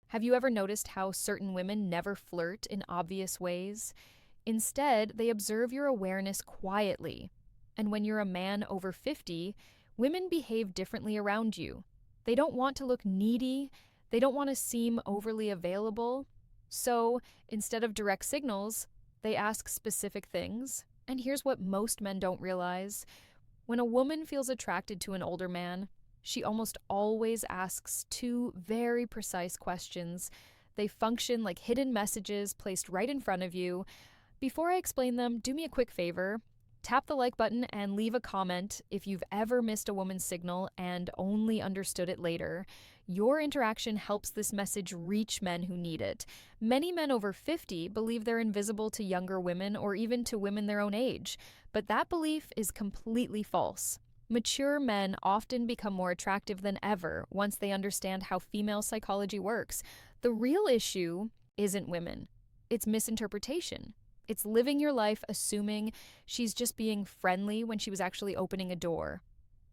Have you ever noticed how certain women never flirt in obvious ways? Instead, they observe your awareness quietly. And when you're a man over 50, women behave differently around you. They don't want to look needy, they don't want to seem overly available. So, instead of direct signals, they ask specific things. And here's what most men don't realize: when a woman feels attracted to an older man, she almost always asks two very precise questions. They function like hidden messages placed right in front of you. Before I explain them, do me a quick favor. Tap the like button and leave a comment if you've ever missed a woman's signal and only understood it later. Your interaction helps this message reach men who need it. Many men over 50 believe they're invisible to younger women or even to women their own age, but that belief is completely false. Mature men often become more attractive than ever once they understand how female psychology works. The real issue isn't women, it's misinterpretation. It's living your life assuming she's just being friendly when she was actually opening a door.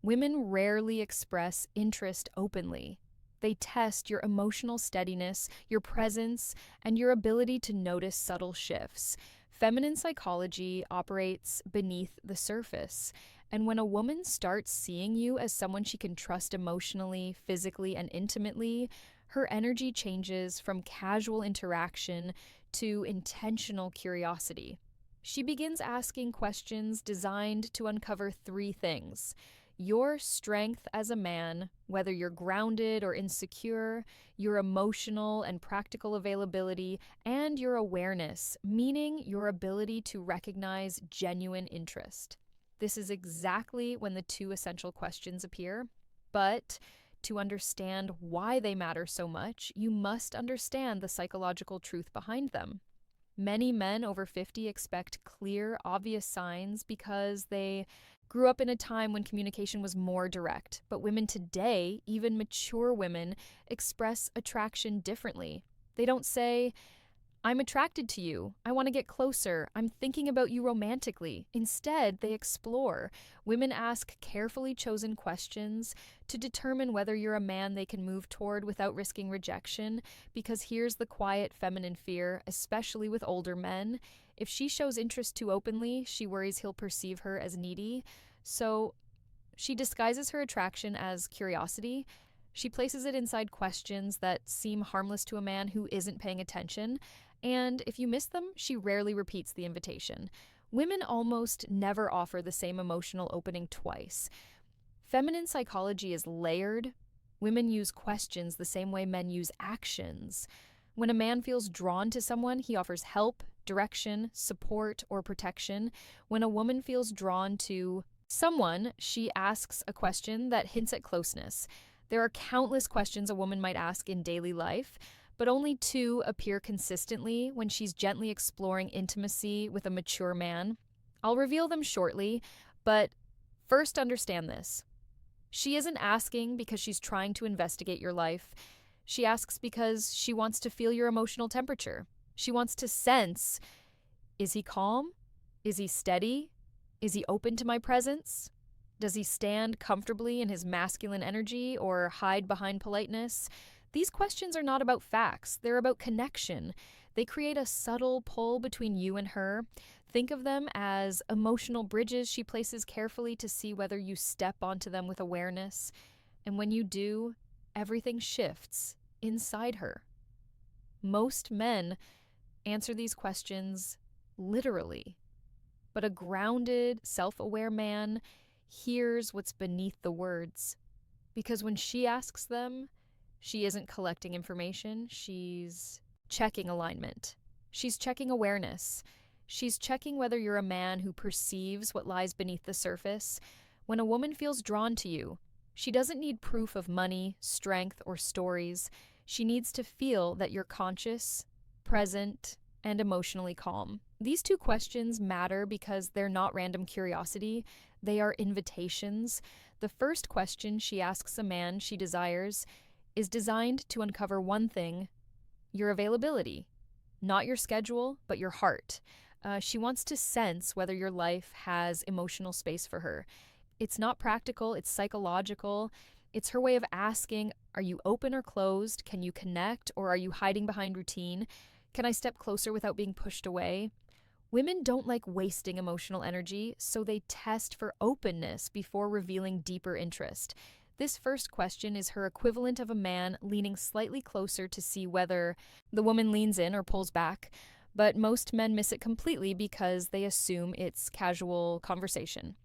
Women rarely express interest openly. They test your emotional steadiness, your presence, and your ability to notice subtle shifts. Feminine psychology operates beneath the surface. And when a woman starts seeing you as someone she can trust emotionally, physically, and intimately, her energy changes from casual interaction to intentional curiosity. She begins asking questions designed to uncover three things: your strength as a man, whether you're grounded or insecure, your emotional and practical availability, and your awareness, meaning your ability to recognize genuine interest. This is exactly when the two essential questions appear. But to understand why they matter so much, you must understand the psychological truth behind them. Many men over 50 expect clear, obvious signs because they grew up in a time when communication was more direct. But women today, even mature women, express attraction differently. They don't say, "I'm attracted to you. I want to get closer. I'm thinking about you romantically." Instead, they explore. Women ask carefully chosen questions to determine whether you're a man they can move toward without risking rejection. Because here's the quiet feminine fear, especially with older men. If she shows interest too openly, she worries he'll perceive her as needy. So she disguises her attraction as curiosity. She places it inside questions that seem harmless to a man who isn't paying attention. And if you miss them, she rarely repeats the invitation. Women almost never offer the same emotional opening twice. Feminine psychology is layered. Women use questions the same way men use actions. When a man feels drawn to someone, he offers help, direction, support, or protection. When a woman feels drawn to someone, she asks a question that hints at closeness. There are countless questions a woman might ask in daily life, but only two appear consistently when she's gently exploring intimacy with a mature man. I'll reveal them shortly, but first understand this. She isn't asking because she's trying to investigate your life. She asks because she wants to feel your emotional temperature. She wants to sense, is he calm? Is he steady? Is he open to my presence? Does he stand comfortably in his masculine energy or hide behind politeness? These questions are not about facts, they're about connection. They create a subtle pull between you and her. Think of them as emotional bridges she places carefully to see whether you step onto them with awareness. And when you do, everything shifts inside her. Most men answer these questions literally, but a grounded, self-aware man hears what's beneath the words. Because when she asks them, she isn't collecting information, she's checking alignment. She's checking awareness. She's checking whether you're a man who perceives what lies beneath the surface. When a woman feels drawn to you, she doesn't need proof of money, strength, or stories. She needs to feel that you're conscious, present, and emotionally calm. These two questions matter because they're not random curiosity, they are invitations. The first question she asks a man she desires is designed to uncover one thing: your availability. Not your schedule, but your heart. She wants to sense whether your life has emotional space for her. It's not practical, it's psychological. It's her way of asking, are you open or closed? Can you connect, or are you hiding behind routine? Can I step closer without being pushed away? Women don't like wasting emotional energy, so they test for openness before revealing deeper interest. This first question is her equivalent of a man leaning slightly closer to see whether the woman leans in or pulls back, but most men miss it completely because they assume it's casual conversation.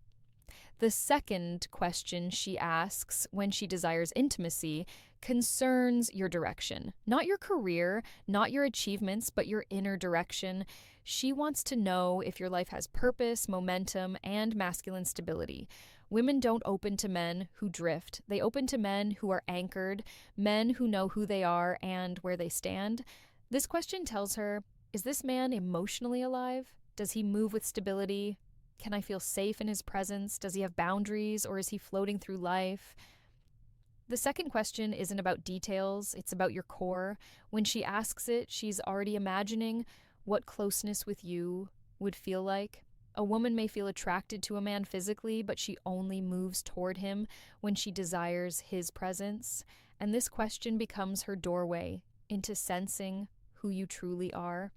The second question she asks when she desires intimacy concerns your direction. Not your career, not your achievements, but your inner direction. She wants to know if your life has purpose, momentum, and masculine stability. Women don't open to men who drift. They open to men who are anchored, men who know who they are and where they stand. This question tells her, is this man emotionally alive? Does he move with stability? Can I feel safe in his presence? Does he have boundaries, or is he floating through life? The second question isn't about details, it's about your core. When she asks it, she's already imagining what closeness with you would feel like. A woman may feel attracted to a man physically, but she only moves toward him when she desires his presence. And this question becomes her doorway into sensing who you truly are.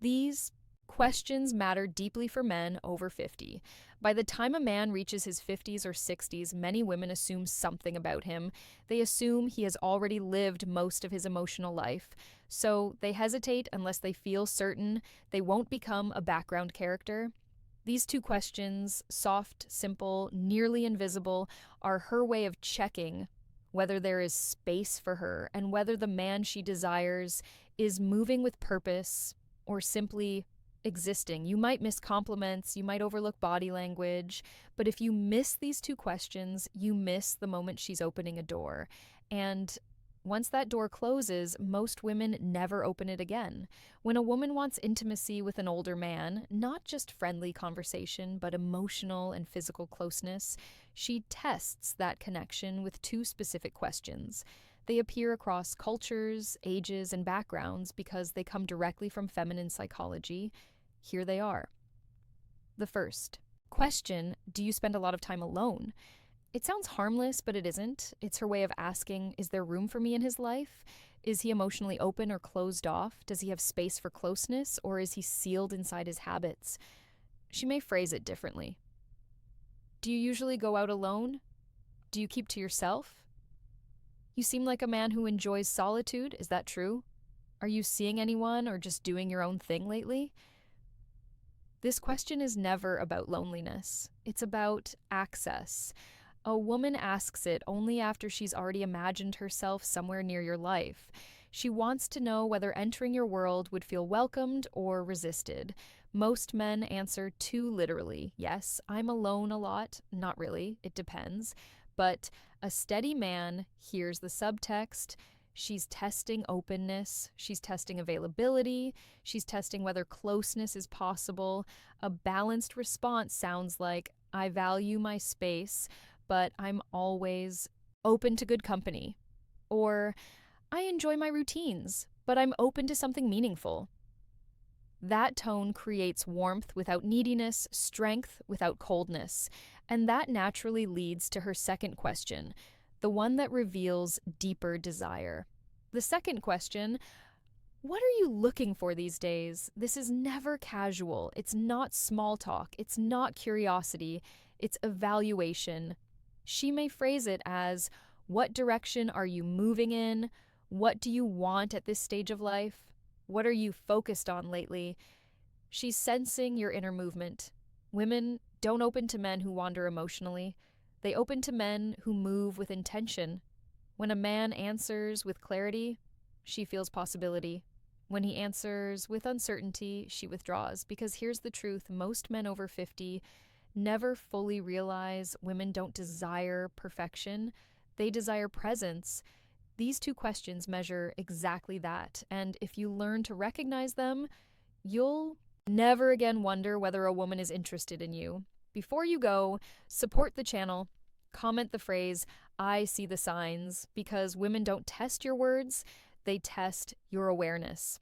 These questions matter deeply for men over 50. By the time a man reaches his 50s or 60s, many women assume something about him. They assume he has already lived most of his emotional life. So they hesitate unless they feel certain they won't become a background character. These two questions, soft, simple, nearly invisible, are her way of checking whether there is space for her and whether the man she desires is moving with purpose or simply existing. You might miss compliments, you might overlook body language, but if you miss these two questions, you miss the moment she's opening a door. And once that door closes, most women never open it again. When a woman wants intimacy with an older man, not just friendly conversation, but emotional and physical closeness, she tests that connection with two specific questions. They appear across cultures, ages, and backgrounds because they come directly from feminine psychology. Here they are. The first question, do you spend a lot of time alone? It sounds harmless, but it isn't. It's her way of asking, is there room for me in his life? Is he emotionally open or closed off? Does he have space for closeness, or is he sealed inside his habits? She may phrase it differently. Do you usually go out alone? Do you keep to yourself? You seem like a man who enjoys solitude. Is that true? Are you seeing anyone or just doing your own thing lately? This question is never about loneliness. It's about access. A woman asks it only after she's already imagined herself somewhere near your life. She wants to know whether entering your world would feel welcomed or resisted. Most men answer too literally. Yes, I'm alone a lot. Not really. It depends. But a steady man hears the subtext. She's testing openness. She's testing availability. She's testing whether closeness is possible. A balanced response sounds like, I value my space, but I'm always open to good company. Or, I enjoy my routines, but I'm open to something meaningful. That tone creates warmth without neediness, strength without coldness, and that naturally leads to her second question, the one that reveals deeper desire. The second question, what are you looking for these days? This is never casual. It's not small talk. It's not curiosity. It's evaluation. She may phrase it as, what direction are you moving in? What do you want at this stage of life? What are you focused on lately? She's sensing your inner movement. Women don't open to men who wander emotionally. They open to men who move with intention. When a man answers with clarity, she feels possibility. When he answers with uncertainty, she withdraws. Because here's the truth, most men over 50 never fully realize women don't desire perfection. They desire presence. These two questions measure exactly that. And if you learn to recognize them, you'll never again wonder whether a woman is interested in you. Before you go, support the channel. Comment the phrase, I see the signs, because women don't test your words, they test your awareness.